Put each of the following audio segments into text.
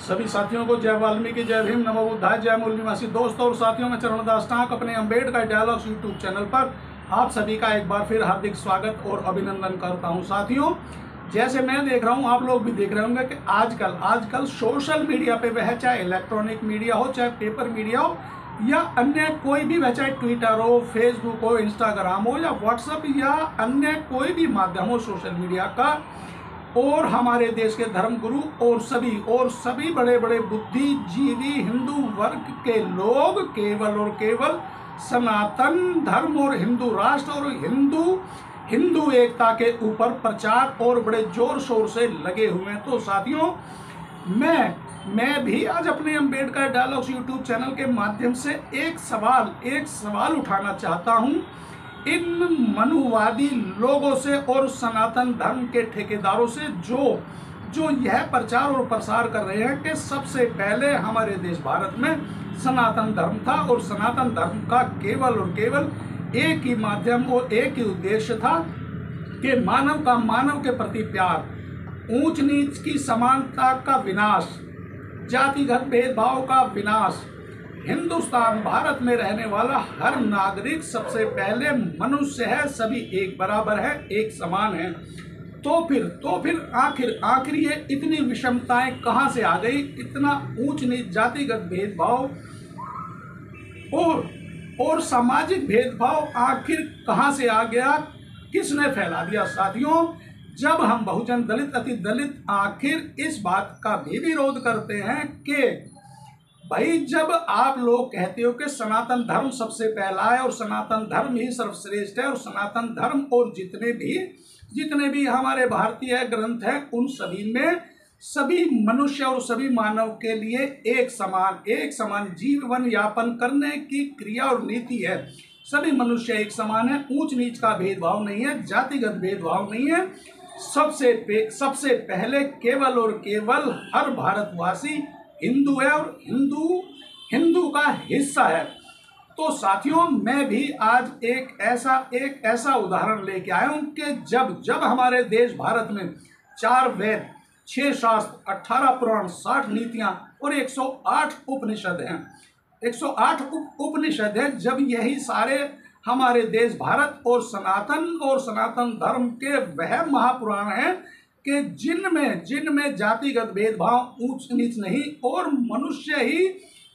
सभी साथियों को जय वाल्मीकि, जय भीम, नमो बुद्धाय, जय मूल निवासी। दोस्तों और साथियों में चरणदास टांक अपने अम्बेडकर डायलॉग्स यूट्यूब चैनल पर आप सभी का एक बार फिर हार्दिक स्वागत और अभिनंदन करता हूं। साथियों, जैसे मैं देख रहा हूं, आप लोग भी देख रहे होंगे कि आजकल सोशल मीडिया पे वह चाहे इलेक्ट्रॉनिक मीडिया हो, चाहे पेपर मीडिया हो या अन्य कोई भी, वह चाहे ट्विटर हो, फेसबुक हो, इंस्टाग्राम हो या व्हाट्सएप या अन्य कोई भी माध्यम हो सोशल मीडिया का, और हमारे देश के धर्मगुरु और सभी बड़े बड़े बुद्धिजीवी हिंदू वर्ग के लोग केवल और केवल सनातन धर्म और हिंदू राष्ट्र और हिंदू एकता के ऊपर प्रचार और बड़े जोर शोर से लगे हुए हैं। तो साथियों, मैं भी आज अपने अम्बेडकर डायलॉग्स यूट्यूब चैनल के माध्यम से एक सवाल उठाना चाहता हूं इन मनुवादी लोगों से और सनातन धर्म के ठेकेदारों से जो यह प्रचार और प्रसार कर रहे हैं कि सबसे पहले हमारे देश भारत में सनातन धर्म था और सनातन धर्म का केवल और केवल एक ही माध्यम और एक ही उद्देश्य था कि मानव के प्रति प्यार, ऊंच नीच की समानता का विनाश, जातिगत भेदभाव का विनाश, हिंदुस्तान भारत में रहने वाला हर नागरिक सबसे पहले मनुष्य है, सभी एक बराबर है, एक समान है। तो फिर आखिर ये इतनी विषमताएं कहां से आ गई? इतना ऊंच नीच, जातिगत भेदभाव और सामाजिक भेदभाव आखिर कहां से आ गया? किसने फैला दिया? साथियों, जब हम बहुजन, दलित, अति दलित आखिर इस बात का भी विरोध करते हैं कि भाई, जब आप लोग कहते हो कि सनातन धर्म सबसे पहला है और सनातन धर्म ही सर्वश्रेष्ठ है और सनातन धर्म और जितने भी हमारे भारतीय ग्रंथ हैं उन सभी में सभी मनुष्य और सभी मानव के लिए एक समान जीवन यापन करने की क्रिया और नीति है। सभी मनुष्य एक समान है, ऊंच नीच का भेदभाव नहीं है, जातिगत भेदभाव नहीं है। सबसे पहले केवल और केवल हर भारतवासी हिंदू है और हिंदू का हिस्सा है। तो साथियों, मैं भी आज एक ऐसा उदाहरण लेके आया हूं कि जब हमारे देश भारत में 4 वेद, 6 शास्त्र, 18 पुराण, 60 नीतियां और 108 उपनिषद हैं, 108 उपनिषद हैं, जब यही सारे हमारे देश भारत और सनातन धर्म के वह महापुराण हैं कि जिनमें जातिगत भेदभाव, ऊंच नीच नहीं और मनुष्य ही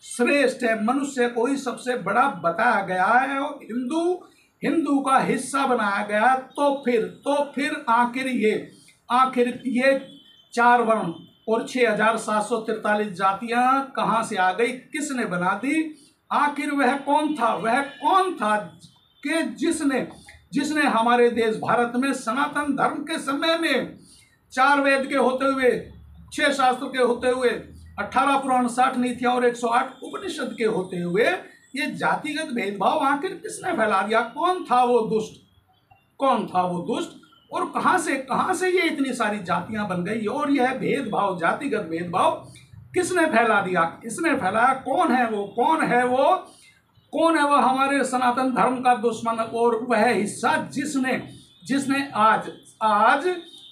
श्रेष्ठ है, मनुष्य को ही सबसे बड़ा बताया गया है और हिंदू का हिस्सा बनाया गया। तो फिर आखिर ये 4 वर्ण और 6743 जातियां कहां से आ गई? किसने बना दी? आखिर वह कौन था कि जिसने हमारे देश भारत में सनातन धर्म के समय में 4 वेद के होते हुए, 6 शास्त्र के होते हुए, 18 पुराण, 60 नीतियां और 108 उपनिषद के होते हुए ये जातिगत भेदभाव आखिर किसने फैला दिया? कौन था वो दुष्ट और कहां से ये इतनी सारी जातियां बन गई और यह भेदभाव, जातिगत भेदभाव किसने फैला दिया? किसने फैलाया? कौन है वो हमारे सनातन धर्म का दुश्मन और वह हिस्सा जिसने आज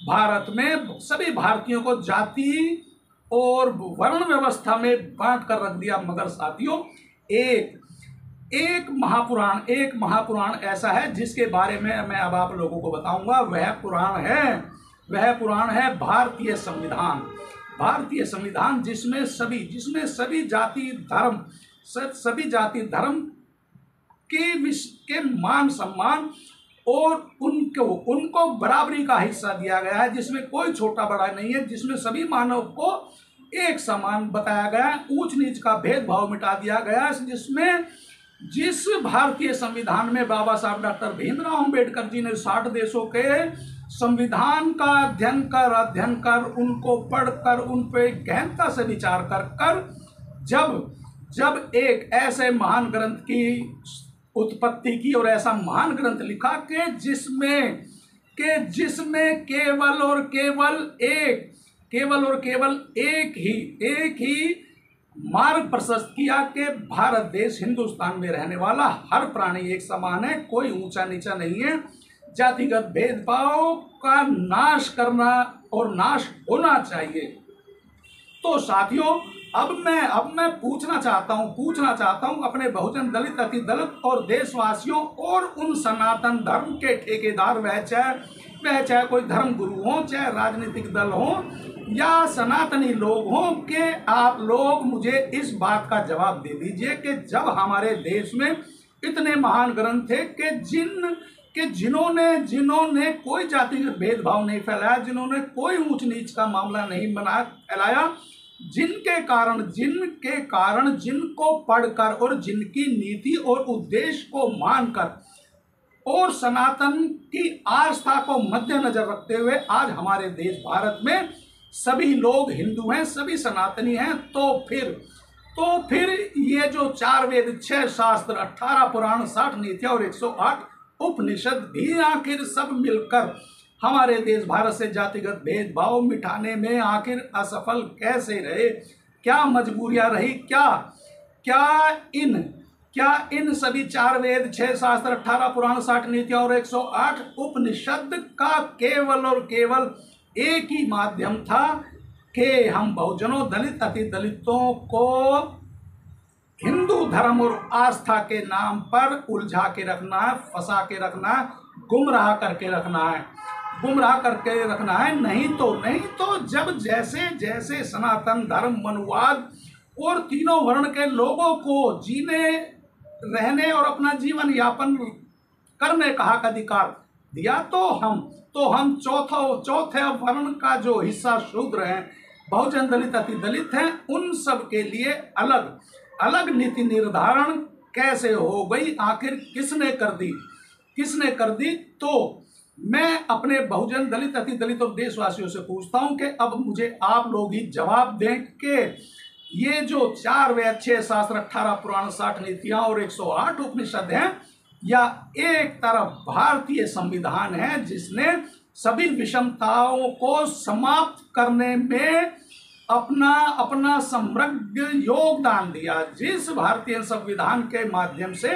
भारत में सभी भारतीयों को जाति और वर्ण व्यवस्था में बांट कर रख दिया। मगर साथियों, एक महापुराण ऐसा है जिसके बारे में मैं अब आप लोगों को बताऊंगा। वह पुराण है भारतीय संविधान, जिसमें सभी जाति धर्म के मान सम्मान और उनको बराबरी का हिस्सा दिया गया है, जिसमें कोई छोटा बड़ा नहीं है, जिसमें सभी मानव को एक समान बताया गया है, ऊंच नीच का भेदभाव मिटा दिया गया है। जिस भारतीय संविधान में बाबा साहब डॉक्टर भीमराव अंबेडकर जी ने 60 देशों के संविधान का अध्ययन कर उनको पढ़कर उन पे गहनता से विचार कर जब एक ऐसे महान ग्रंथ की उत्पत्ति की और ऐसा महान ग्रंथ लिखा कि जिसमें केवल और केवल एक ही मार्ग प्रशस्त किया कि भारत देश, हिंदुस्तान में रहने वाला हर प्राणी एक समान है, कोई ऊंचा नीचा नहीं है, जातिगत भेदभाव का नाश करना और नाश होना चाहिए। तो साथियों, अब मैं पूछना चाहता हूं अपने बहुजन दलित, अति दलित और देशवासियों और उन सनातन धर्म के ठेकेदार, वह चाहे कोई धर्म गुरु हो, चाहे राजनीतिक दल हो या सनातनी लोग हों, कि आप लोग मुझे इस बात का जवाब दे दीजिए कि जब हमारे देश में इतने महान ग्रंथ थे कि जिन्होंने कोई जातिगत भेदभाव नहीं फैलाया, जिन्होंने कोई ऊंच नीच का मामला नहीं फैलाया, जिनके कारण जिनको पढ़कर और जिनकी नीति और उद्देश्य को मानकर और सनातन की आस्था को मद्देनजर रखते हुए आज हमारे देश भारत में सभी लोग हिंदू हैं, सभी सनातनी हैं, तो फिर ये जो 4 वेद, 6 शास्त्र, 18 पुराण, 60 नीतियां और 108 उपनिषद भी आखिर सब मिलकर हमारे देश भारत से जातिगत भेदभाव मिटाने में आखिर असफल कैसे रहे? क्या मजबूरियां रही? क्या इन सभी 4 वेद, 6 शास्त्र, 18 पुराण, 60 नीतियां और 108 उपनिषद का केवल और केवल एक ही माध्यम था कि हम बहुजनों, दलित, अति दलितों को हिंदू धर्म और आस्था के नाम पर उलझा के रखना है, फंसा के रखना है, गुमराह करके रखना है। नहीं तो जब जैसे सनातन धर्म, मनुवाद और तीनों वर्ण के लोगों को जीने, रहने और अपना जीवन यापन करने का हक अधिकार दिया, तो हम चौथे वर्ण का जो हिस्सा शूद्र हैं, बहुजन दलित, अति दलित हैं, उन सब के लिए अलग नीति निर्धारण कैसे हो गई? आखिर किसने कर दी? तो मैं अपने बहुजन दलित, अति दलित और देशवासियों से पूछता हूं कि अब मुझे आप लोग ही जवाब दें कि ये जो 4 वेद, 6 शास्त्र, 18 पुराण, 60 नीतियां और 108 उपनिषद हैं, या एक तरफ भारतीय संविधान है जिसने सभी विषमताओं को समाप्त करने में अपना समग्र योगदान दिया, जिस भारतीय संविधान के माध्यम से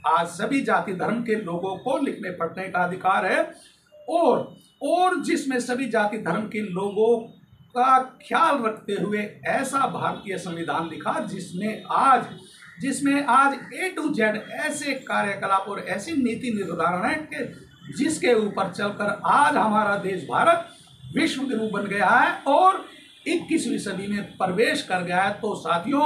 आज सभी जाति धर्म के लोगों को लिखने पढ़ने का अधिकार है, और जिसमें सभी जाति धर्म के लोगों का ख्याल रखते हुए ऐसा भारतीय संविधान लिखा जिसमें आज A to Z ऐसे कार्यकलाप और ऐसी नीति निर्धारण है कि जिसके ऊपर चलकर आज हमारा देश भारत विश्व गुरु बन गया है और 21वीं सदी में प्रवेश कर गया है। तो साथियों,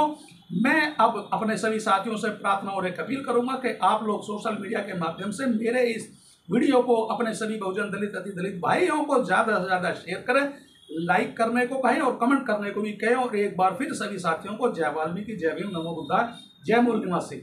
मैं अब अपने सभी साथियों से प्रार्थना और एक अपील करूंगा कि आप लोग सोशल मीडिया के माध्यम से मेरे इस वीडियो को अपने सभी बहुजन दलित, अति दलित भाइयों को ज़्यादा से ज़्यादा शेयर करें, लाइक करने को कहें और कमेंट करने को भी कहें। और एक बार फिर सभी साथियों को जय वाल्मीकि, जय भीम, नमो बुद्धाय, जय मूल निवासी।